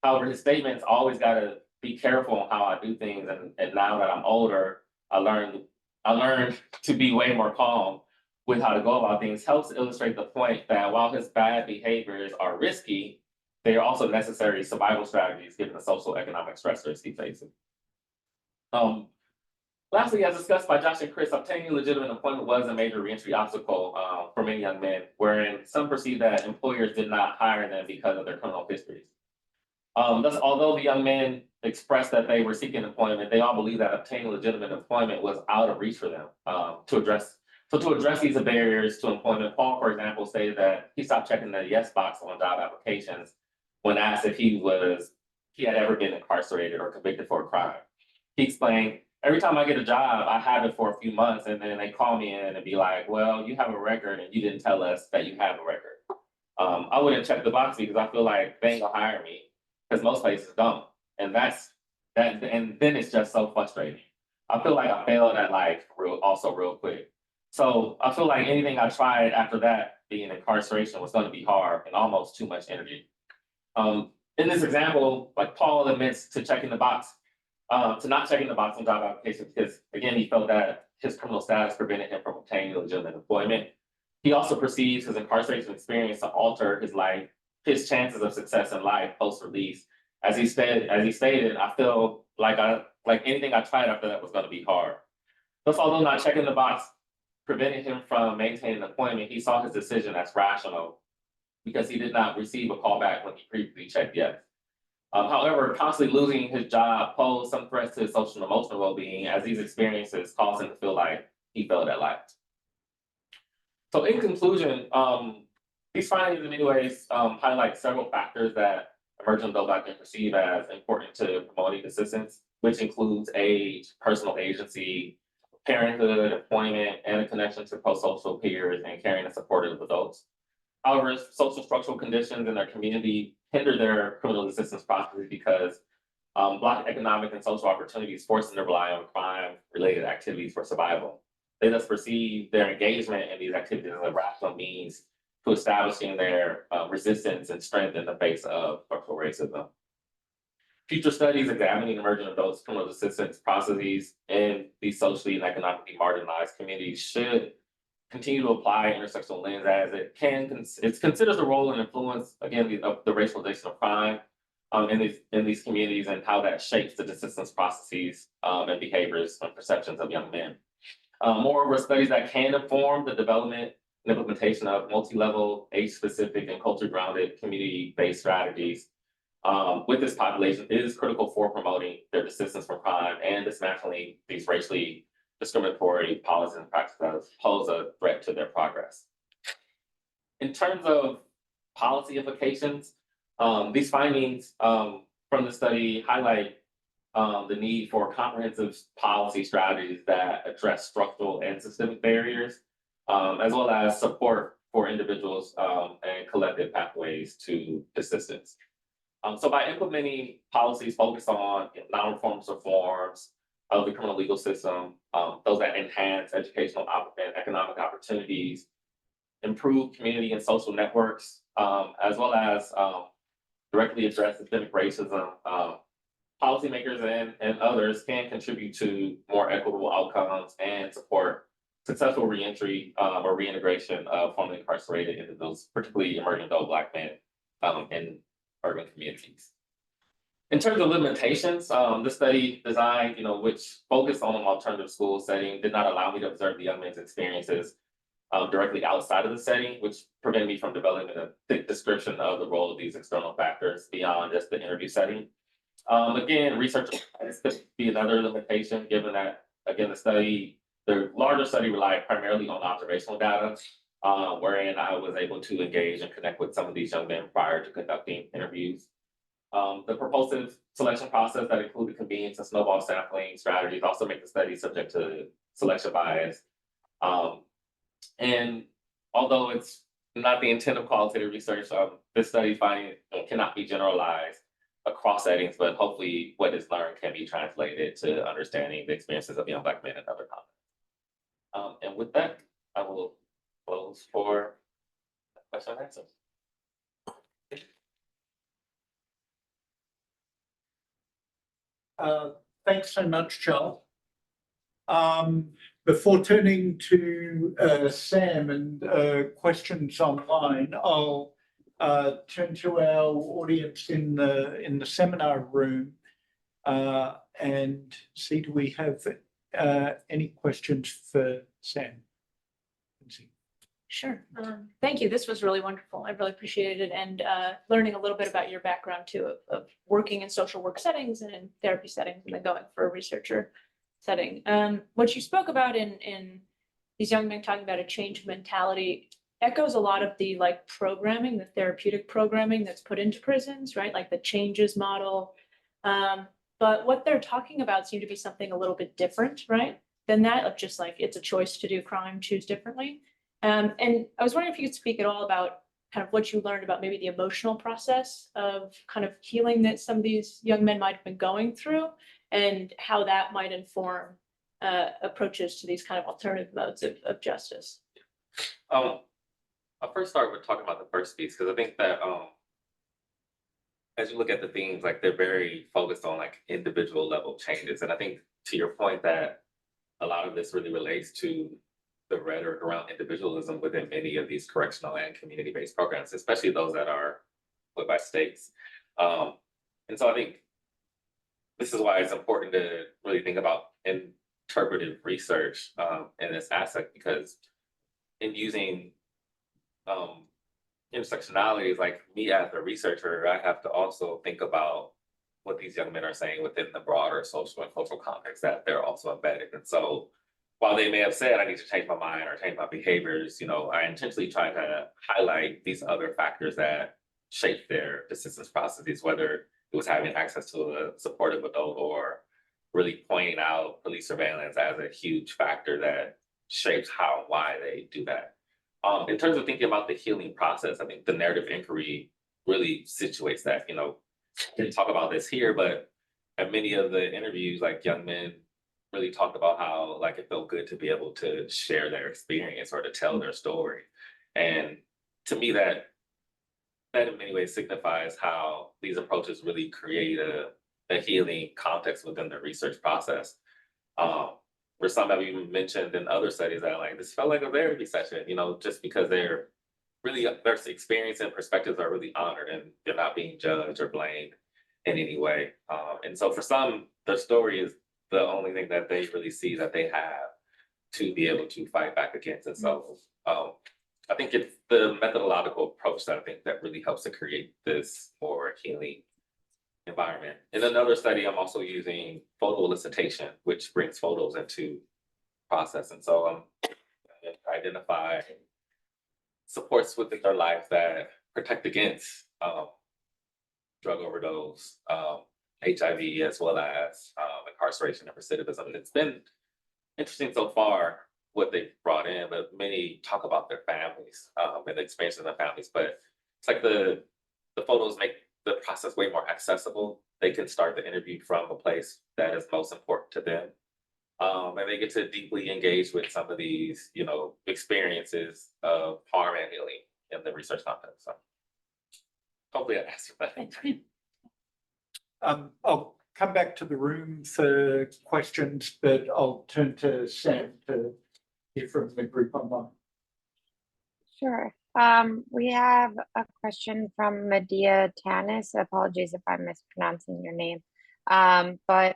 However, his statements always got to be careful on how I do things. And now that I'm older, I learned to be way more calm with how to go about things. Helps illustrate the point that while his bad behaviors are risky, they are also necessary survival strategies given the social economic stressors he faces. Lastly, as discussed by Josh and Chris, obtaining legitimate employment was a major reentry obstacle for many young men, wherein some perceived that employers did not hire them because of their criminal histories. Thus, although the young men expressed that they were seeking employment, they all believed that obtaining legitimate employment was out of reach for them to address. So to address these barriers to employment, Paul, for example, stated that he stopped checking the yes box on job applications when asked if he had ever been incarcerated or convicted for a crime. He explained, every time I get a job, I have it for a few months, and then they call me in and be like, well, you have a record and you didn't tell us that you have a record. I wouldn't check the box because I feel like they ain't gonna hire me because most places don't. And and then it's just so frustrating. I feel like I failed at life real quick. So I feel like anything I tried after that, being incarceration, was gonna be hard and almost too much energy. In this example, like Paul admits to checking the box, to not checking the box on job applications because, again, he felt that his criminal status prevented him from obtaining legitimate employment. He also perceives his incarceration experience to alter his life, his chances of success in life post-release. As he stated, I feel like anything I tried after that was going to be hard. Thus, although not checking the box prevented him from maintaining employment, he saw his decision as rational because he did not receive a call back when he previously checked yes. However, constantly losing his job posed some threats to his social and emotional well-being, as these experiences caused him to feel like he failed at life. So in conclusion, these findings in many ways highlight several factors that emergent adult black men perceive as important to promoting assistance, which includes age, personal agency, parenthood, employment, and a connection to pro-social peers and caring and supportive adults. However, social structural conditions in their community hinder their criminal assistance processes because Black economic and social opportunities force them to rely on crime-related activities for survival. They thus perceive their engagement in these activities as a rational means to establishing their resistance and strength in the face of structural racism. Future studies examining emerging adults' criminal assistance processes in these socially and economically marginalized communities should continue to apply intersectional lens as it considers the role and influence, again, of the racialization of crime in these communities and how that shapes the assistance processes and behaviors and perceptions of young men. Moreover, studies that can inform the development and implementation of multi-level, age-specific, and culture-grounded community-based strategies with this population is critical for promoting their assistance from crime and dismantling these racially discriminatory policies and practices that pose a threat to their progress. In terms of policy implications, these findings from the study highlight the need for comprehensive policy strategies that address structural and systemic barriers, as well as support for individuals and collective pathways to assistance. So by implementing policies focused on non-reformist reforms of the criminal legal system, those that enhance educational and economic opportunities, improve community and social networks, as well as directly address systemic racism. Policymakers and others can contribute to more equitable outcomes and support successful reentry or reintegration of formerly incarcerated individuals, particularly emerging adult Black men in urban communities. In terms of limitations, the study design, which focused on an alternative school setting, did not allow me to observe the young men's experiences directly outside of the setting, which prevented me from developing a thick description of the role of these external factors beyond just the interview setting. Again, research could be another limitation, given that, again, the larger study relied primarily on observational data, wherein I was able to engage and connect with some of these young men prior to conducting interviews. The propulsive selection process that included convenience and snowball sampling strategies also make the study subject to selection bias. And although it's not the intent of qualitative research, this study finding cannot be generalized across settings, but hopefully what is learned can be translated to understanding the experiences of young Black men in other contexts. And with that, I will close for question and answer. Thanks so much, Charles. Before turning to Sam and questions online, I'll turn to our audience in the seminar room and see, do we have any questions for Sam? Sure. Thank you. This was really wonderful. I really appreciated it, and learning a little bit about your background too of working in social work settings and in therapy settings, and then going for a researcher setting. What you spoke about in these young men talking about a change of mentality echoes a lot of the programming, the therapeutic programming that's put into prisons, right? Like the changes model. But what they're talking about seemed to be something a little bit different, right? Than that, of just it's a choice to do crime, choose differently. And I was wondering if you could speak at all about kind of what you learned about maybe the emotional process of kind of healing that some of these young men might have been going through, and how that might inform approaches to these kind of alternative modes of justice. I'll first start with talking about the first piece, because I think that as you look at the themes, they're very focused on individual level changes. And I think to your point that a lot of this really relates to the rhetoric around individualism within many of these correctional and community-based programs, especially those that are put by states. And so I think this is why it's important to really think about interpretive research in this aspect, because in using intersectionalities, me as a researcher, I have to also think about what these young men are saying within the broader social and cultural context that they're also embedded. And so while they may have said, I need to change my mind or change my behaviors, I intentionally try to highlight these other factors that shape their persistence processes, whether it was having access to a supportive adult or really pointing out police surveillance as a huge factor that shapes how and why they do that. In terms of thinking about the healing process, I think the narrative inquiry really situates that. Didn't talk about this here, but at many of the interviews, young men really talked about how it felt good to be able to share their experience or to tell their story. And to me, that in many ways signifies how these approaches really create a healing context within the research process. For some of you mentioned in other studies that this felt like a therapy session, just because their experience and perspectives are really honored and they're not being judged or blamed in any way. And so for some, the story is the only thing that they really see that they have to be able to fight back against. And so I think it's the methodological approach that I think that really helps to create this more healing environment. In another study, I'm also using photo elicitation, which brings photos into process. And so identify supports within their life that protect against drug overdose, HIV, as well as incarceration and recidivism. And it's been interesting so far what they've brought in, but many talk about their families and the experiences of their families. But it's the photos make the process way more accessible. They can start the interview from a place that is most important to them. And they get to deeply engage with some of these, experiences of harm and healing in the research context. So hopefully that answers that. I'll come back to the room for questions, but I'll turn to Sam to hear from the group online. Sure. We have a question from Medea Tanis. Apologies if I'm mispronouncing your name. But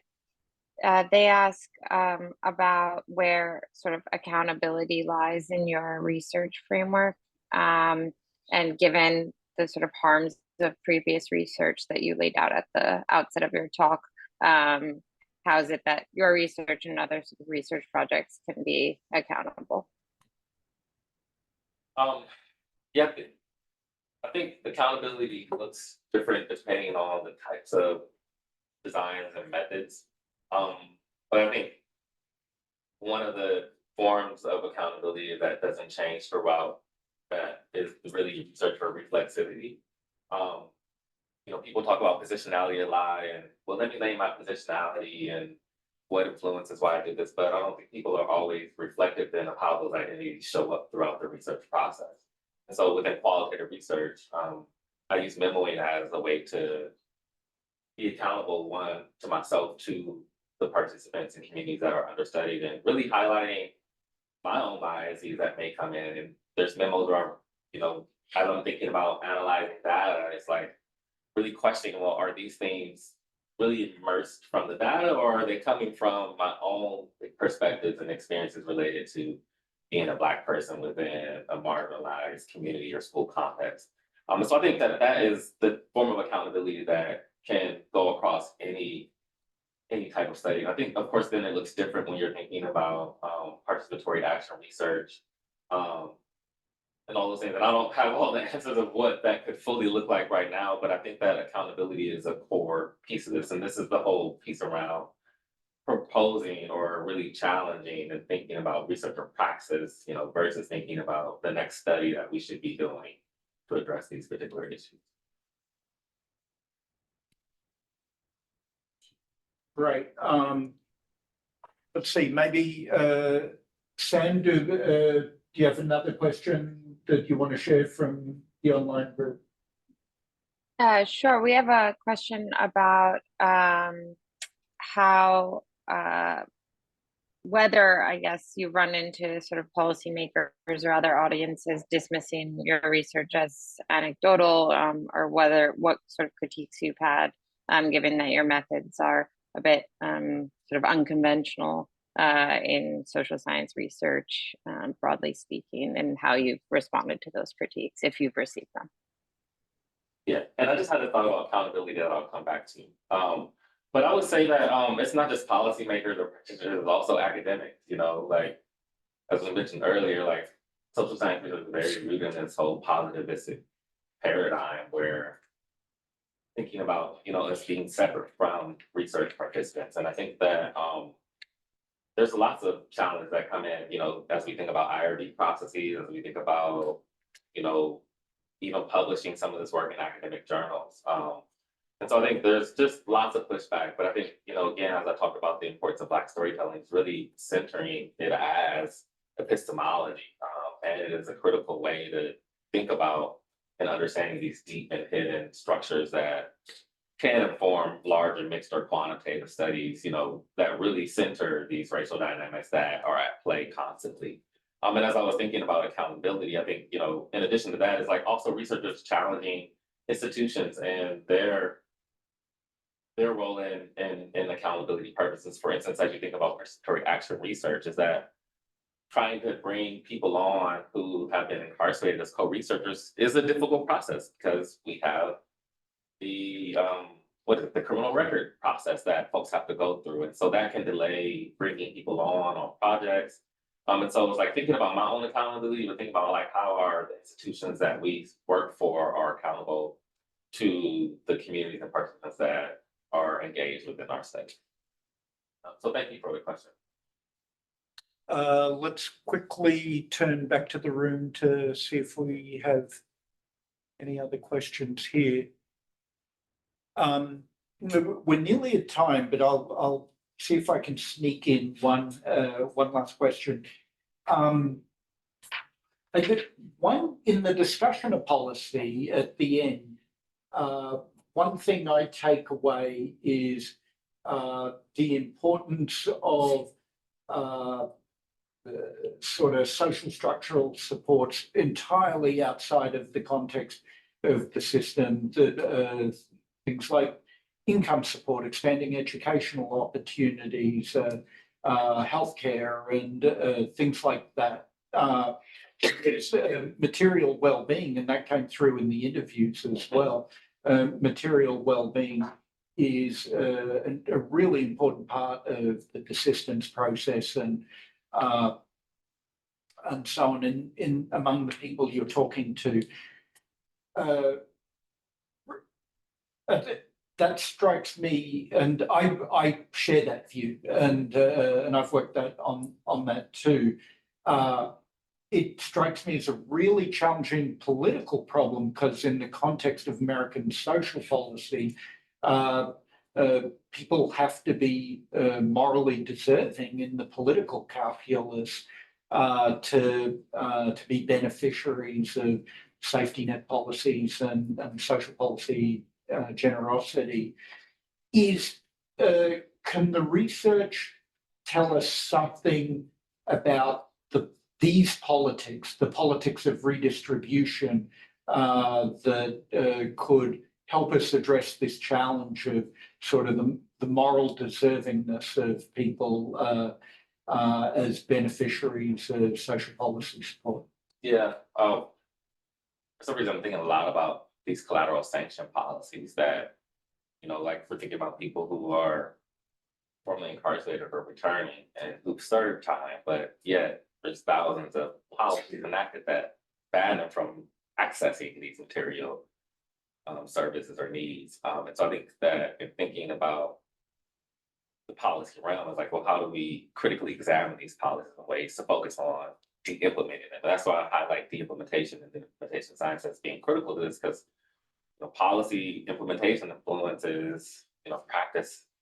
they ask about where sort of accountability lies in your research framework. And given the sort of harms of previous research that you laid out at the outset of your talk, how is it that your research and other sort of research projects can be accountable? Yeah, I think accountability looks different depending on the types of designs and methods. But I think one of the forms of accountability that doesn't change throughout that is really research for reflexivity. People talk about positionality a lot, and well, let me name my positionality and what influences why I did this, but I don't think people are always reflective then of how those identities show up throughout the research process. And so within qualitative research, I use memoing as a way to be accountable, one, to myself, to the participants and communities that are understudied, and really highlighting my own biases that may come in. And there's memos where, as I'm thinking about analyzing data, it's like really questioning, well, are these things really immersed from the data, or are they coming from my own perspectives and experiences related to being a Black person within a marginalized community or school context? So I think that is the form of accountability that can go across any type of study. I think, of course, then it looks different when you're thinking about participatory action research and all those things. And I don't have all the answers of what that could fully look like right now, but I think that accountability is a core piece of this. And this is the whole piece around proposing or really challenging and thinking about research or praxis, versus thinking about the next study that we should be doing to address these particular issues. Great. Let's see, maybe Sam, do you have another question that you want to share from the online group? Sure. We have a question about how whether, I guess, you run into sort of policymakers or other audiences dismissing your research as anecdotal, or what sort of critiques you've had, given that your methods are a bit sort of unconventional in social science research, broadly speaking, and how you've responded to those critiques, if you've received them. Yeah, and I just had a thought about accountability that I'll come back to. But I would say that it's not just policymakers or practitioners, it's also academics, like, as we mentioned earlier, like social science is very rooted in this whole positivistic paradigm where thinking about, us being separate from research participants. And I think that there's lots of challenges that come in, as we think about IRB processes, as we think about, even publishing some of this work in academic journals. And so I think there's just lots of pushback, but I think, again, as I talked about the importance of Black storytelling, it's really centering it as epistemology. And it is a critical way to think about and understanding these deep and hidden structures that can inform larger mixed or quantitative studies, that really center these racial dynamics that are at play constantly. And as I was thinking about accountability, I think, in addition to that, it's like also researchers challenging institutions and their role in accountability purposes. For instance, as you think about participatory action research, is that trying to bring people on who have been incarcerated as co-researchers is a difficult process because we have the criminal record process that folks have to go through. And so that can delay bringing people on projects. And so it's like thinking about my own accountability, but thinking about like how are the institutions that we work for are accountable to the communities and participants that are engaged within our study. So thank you for the question. Let's quickly turn back to the room to see if we have any other questions here. We're nearly at time, but I'll see if I can sneak in one last question. I think one in the discussion of policy at the end, one thing I take away is the importance of sort of social structural supports entirely outside of the context of the system. Things like income support, expanding educational opportunities, healthcare, and things like that. It's material well-being, and that came through in the interviews as well. Material well-being is a really important part of the persistence process, and so on. In among the people you're talking to, that strikes me, and I share that view, and I've worked on that too. It strikes me as a really challenging political problem, because in the context of American social policy, people have to be morally deserving in the political calculus to be beneficiaries of safety net policies and social policy generosity. Can the research tell us something about these politics, the politics of redistribution, that could help us address this challenge of sort of the moral deservingness of people as beneficiaries of social policy support? Yeah, for some reason I'm thinking a lot about these collateral sanction policies that, like we're thinking about people who are formerly incarcerated or returning and who've served time, but yet there's thousands of policies enacted that ban them from accessing these material services or needs. And so I think that in thinking about the policy realm, is like, well, how do we critically examine these policies in ways to focus on de-implementing them? And that's why I highlight the implementation and the implementation science as being critical to this, because policy implementation influences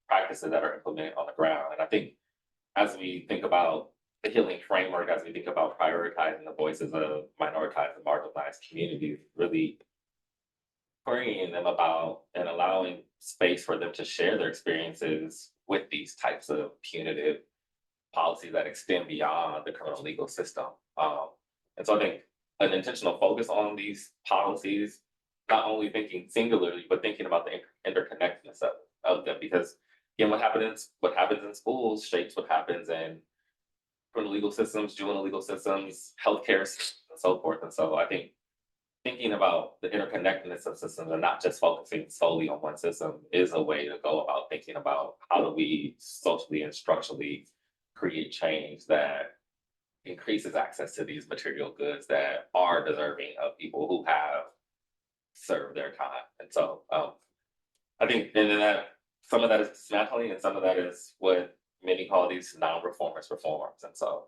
practices that are implemented on the ground. And I think as we think about the healing framework, as we think about prioritizing the voices of minoritized and marginalized communities, really bringing them about and allowing space for them to share their experiences with these types of punitive policies that extend beyond the criminal legal system. And so I think an intentional focus on these policies, not only thinking singularly, but thinking about the interconnectedness of them, because again, what happens in schools shapes what happens in criminal legal systems, juvenile legal systems, healthcare systems, and so forth. And so I think thinking about the interconnectedness of systems and not just focusing solely on one system is a way to go about thinking about how do we socially and structurally create change that increases access to these material goods that are deserving of people who have served their time. And so I think that some of that is dismantling, and some of that is what many call these non-reformist reforms. And so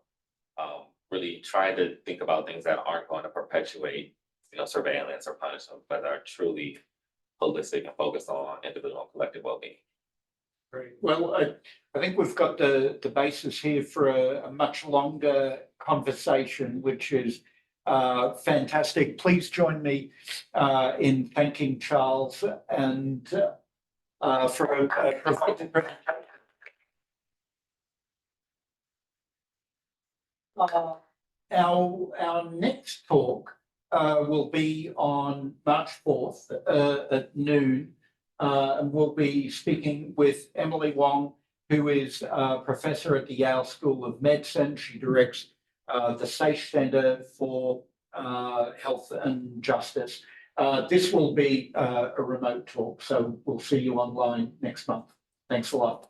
really trying to think about things that aren't going to perpetuate surveillance or punishment, but are truly holistic and focused on individual and collective well-being. Great. Well, I think we've got the basis here for a much longer conversation, which is fantastic. Please join me in thanking Charles and for a provided presentation. Our next talk will be on March 4th at noon, and we'll be speaking with Emily Wong, who is a professor at the Yale School of Medicine. She directs the SACE Center for Health and Justice. This will be a remote talk, so we'll see you online next month. Thanks a lot.